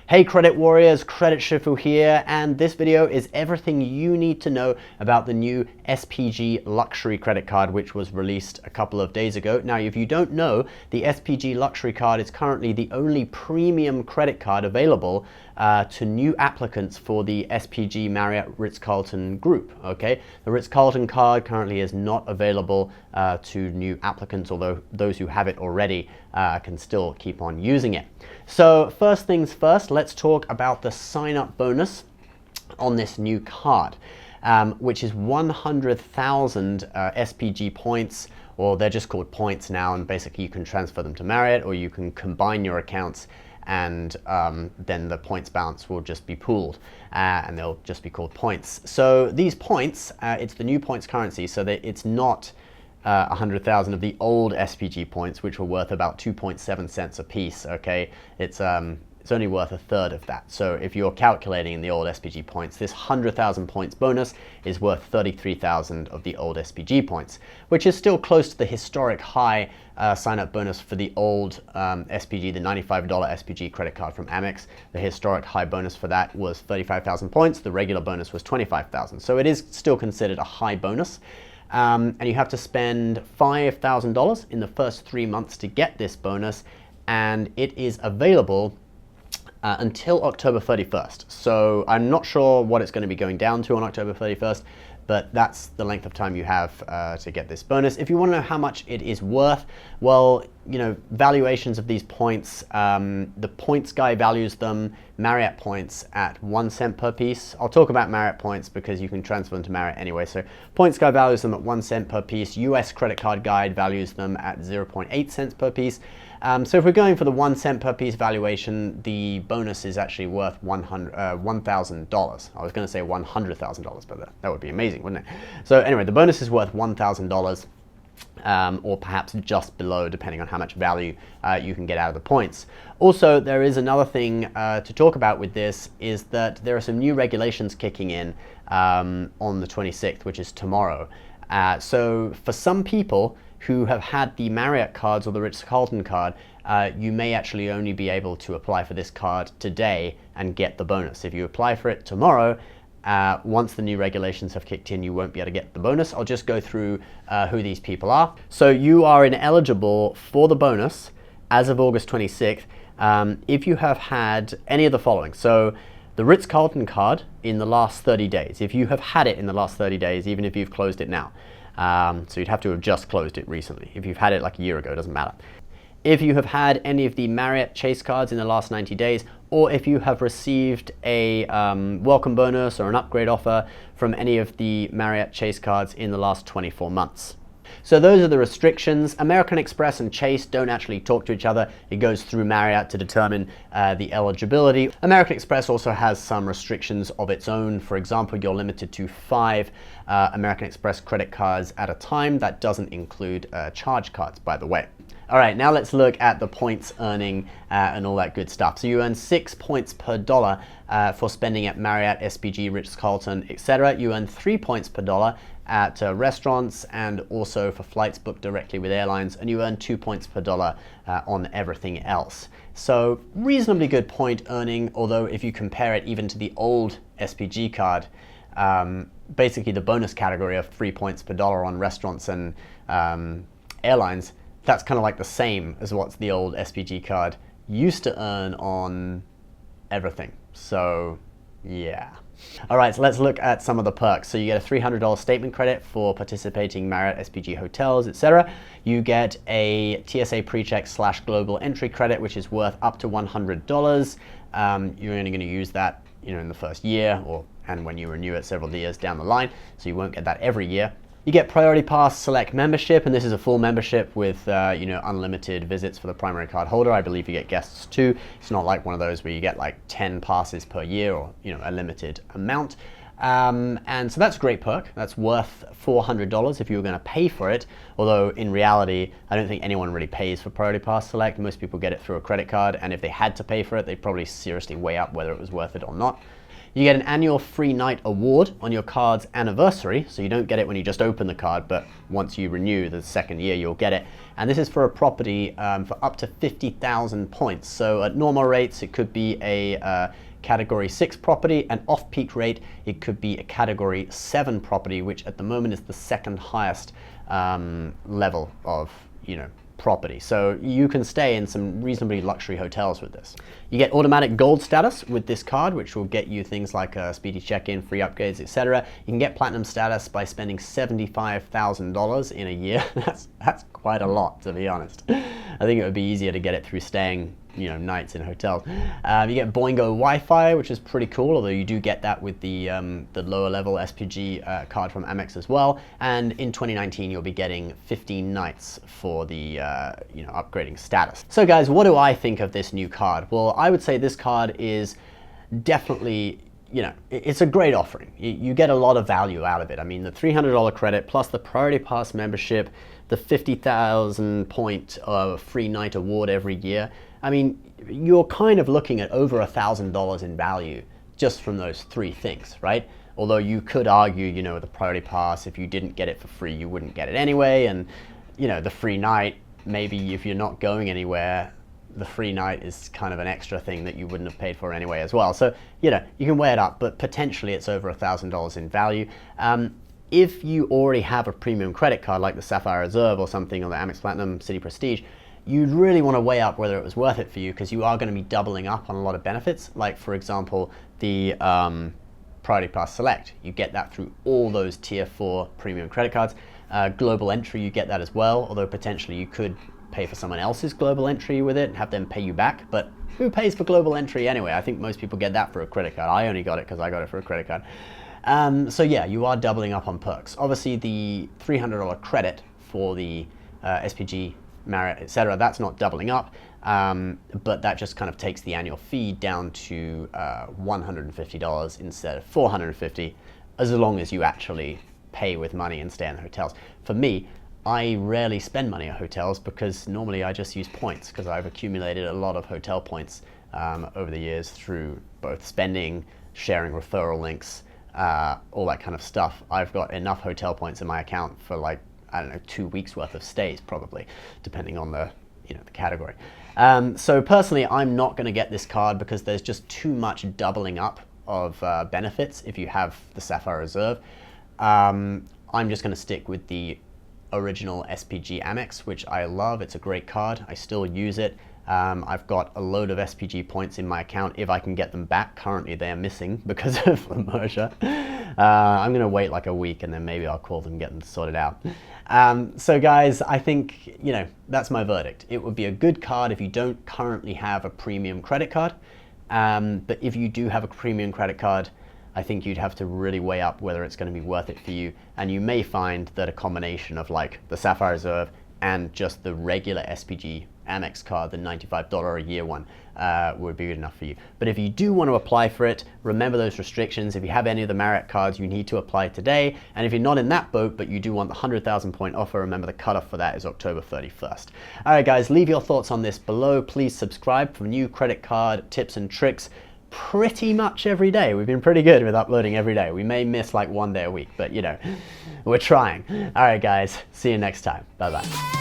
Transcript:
Hey Credit Warriors, Credit Shifu here, and this video is everything you need to know about the new SPG Luxury Credit Card, which was released a couple of days ago. Now, if you don't know, the SPG Luxury Card is currently the only premium credit card available to new applicants for the SPG Marriott Ritz-Carlton group, okay? The Ritz-Carlton card currently is not available to new applicants, although those who have it already can still keep on using it. So first things first, let's talk about the sign-up bonus on this new card, which is 100,000 SPG points, or they're just called points now, and basically you can transfer them to Marriott, or you can combine your accounts, and then the points balance will just be pooled, and they'll just be called points. So these points, it's the new points currency, so that it's not 100,000 of the old SPG points, which were worth about 2.7 cents a piece, okay? It's only worth a third of that. So if you're calculating in the old SPG points, this 100,000 points bonus is worth 33,000 of the old SPG points, which is still close to the historic high sign-up bonus for the old SPG, the $95 SPG credit card from Amex. The historic high bonus for that was 35,000 points. The regular bonus was 25,000. So it is still considered a high bonus. And you have to spend $5,000 in the first 3 months to get this bonus, and it is available until October 31st. So I'm not sure what it's going to be going down to on October 31st, but that's the length of time you have to get this bonus. If you want to know how much it is worth, well, you know, valuations of these points, the points guy values them, Marriott points, at 1 cent per piece. I'll talk about Marriott points because you can transfer them to Marriott anyway. So points guy values them at 1 cent per piece. US Credit Card Guide values them at 0.8 cents per piece. So if we're going for the 1 cent per piece valuation, the bonus is actually worth $1,000. I was going to say $100,000, but that would be amazing, wouldn't it? So anyway, the bonus is worth $1,000. Or perhaps just below, depending on how much value you can get out of the points. Also, there is another thing to talk about with this, is that there are some new regulations kicking in on the 26th, which is tomorrow. So for some people who have had the Marriott cards or the Ritz-Carlton card, you may actually only be able to apply for this card today and get the bonus. If you apply for it tomorrow, once the new regulations have kicked in, you won't be able to get the bonus. I'll just go through who these people are. So you are ineligible for the bonus as of August 26th if you have had any of the following. So the Ritz-Carlton card in the last 30 days. If you have had it in the last 30 days, even if you've closed it now. So you'd have to have just closed it recently. If you've had it like a year ago, it doesn't matter. If you have had any of the Marriott Chase cards in the last 90 days, or if you have received a welcome bonus or an upgrade offer from any of the Marriott Chase cards in the last 24 months. So those are the restrictions. American Express and Chase don't actually talk to each other. It goes through Marriott to determine the eligibility. American Express also has some restrictions of its own. For example, you're limited to 5 American Express credit cards at a time. That doesn't include charge cards, by the way. All right, now let's look at the points earning and all that good stuff. So you earn 6 points per dollar for spending at Marriott, SPG, Ritz-Carlton, etc. You earn 3 points per dollar at restaurants and also for flights booked directly with airlines, and you earn 2 points per dollar on everything else. So reasonably good point earning, although if you compare it even to the old SPG card, basically the bonus category of 3 points per dollar on restaurants and airlines, that's kind of like the same as what the old SPG card used to earn on everything. So yeah. All right, so let's look at some of the perks. So you get a $300 statement credit for participating Marriott SPG hotels, etc. You get a TSA PreCheck / global entry credit, which is worth up to $100. You're only going to use that, you know, in the first year, and when you renew it several years down the line, so you won't get that every year. You get Priority Pass Select membership, and this is a full membership with you know, unlimited visits for the primary card holder. I believe you get guests too. It's not like one of those where you get like 10 passes per year, or you know, a limited amount. And so that's a great perk. That's worth $400 if you were going to pay for it. Although in reality, I don't think anyone really pays for Priority Pass Select. Most people get it through a credit card, and if they had to pay for it, they'd probably seriously weigh up whether it was worth it or not. You get an annual free night award on your card's anniversary, so you don't get it when you just open the card, but once you renew the second year, you'll get it. And this is for a property for up to 50,000 points. So at normal rates, it could be a Category 6 property, and off-peak rate, it could be a Category 7 property, which at the moment is the second highest level of, property. So you can stay in some reasonably luxury hotels with this. You get automatic gold status with this card, which will get you things like speedy check-in, free upgrades, etc. You can get platinum status by spending $75,000 in a year. That's quite a lot, to be honest. I think it would be easier to get it through staying nights in hotels. You get Boingo Wi-Fi, which is pretty cool, although you do get that with the lower level SPG card from Amex as well. And in 2019, you'll be getting 15 nights for the upgrading status. So guys, what do I think of this new card? Well, I would say this card is definitely, it's a great offering. You get a lot of value out of it. I mean, the $300 credit plus the Priority Pass membership, the 50,000 point free night award every year. I mean, you're kind of looking at over $1,000 in value just from those three things, right? Although you could argue, with the Priority Pass, if you didn't get it for free, you wouldn't get it anyway. And, the free night, maybe if you're not going anywhere, the free night is kind of an extra thing that you wouldn't have paid for anyway as well. So, you can weigh it up, but potentially it's over $1,000 in value. If you already have a premium credit card like the Sapphire Reserve or something, or the Amex Platinum City Prestige, you'd really want to weigh up whether it was worth it for you, because you are going to be doubling up on a lot of benefits. Like, for example, the Priority Pass Select. You get that through all those Tier 4 premium credit cards. Global Entry, you get that as well, although potentially you could pay for someone else's Global Entry with it and have them pay you back. But who pays for Global Entry anyway? I think most people get that for a credit card. I only got it because I got it for a credit card. So yeah, you are doubling up on perks. Obviously, the $300 credit for the SPG, Marriott, etc., that's not doubling up, but that just kind of takes the annual fee down to $150 instead of $450, as long as you actually pay with money and stay in the hotels. For me, I rarely spend money at hotels because normally I just use points, because I've accumulated a lot of hotel points over the years through both spending, sharing referral links, all that kind of stuff. I've got enough hotel points in my account for, like, I don't know, 2 weeks worth of stays probably, depending on the the category. So personally, I'm not going to get this card because there's just too much doubling up of benefits if you have the Sapphire Reserve. I'm just going to stick with the original SPG Amex, which I love. It's a great card. I still use it. I've got a load of SPG points in my account if I can get them back. Currently they are missing because of the merger. I'm going to wait like a week and then maybe I'll call them and get them sorted out. So guys, I think, that's my verdict. It would be a good card if you don't currently have a premium credit card. But if you do have a premium credit card, I think you'd have to really weigh up whether it's going to be worth it for you. And you may find that a combination of like the Sapphire Reserve and just the regular SPG Amex card, the $95 a year one, would be good enough for you. But if you do want to apply for it, remember those restrictions. If you have any of the Marriott cards, you need to apply today. And if you're not in that boat, but you do want the 100,000 point offer, remember the cutoff for that is October 31st. All right, guys, leave your thoughts on this below. Please subscribe for new credit card tips and tricks pretty much every day. We've been pretty good with uploading every day. We may miss like one day a week, but we're trying. All right, guys, see you next time. Bye-bye.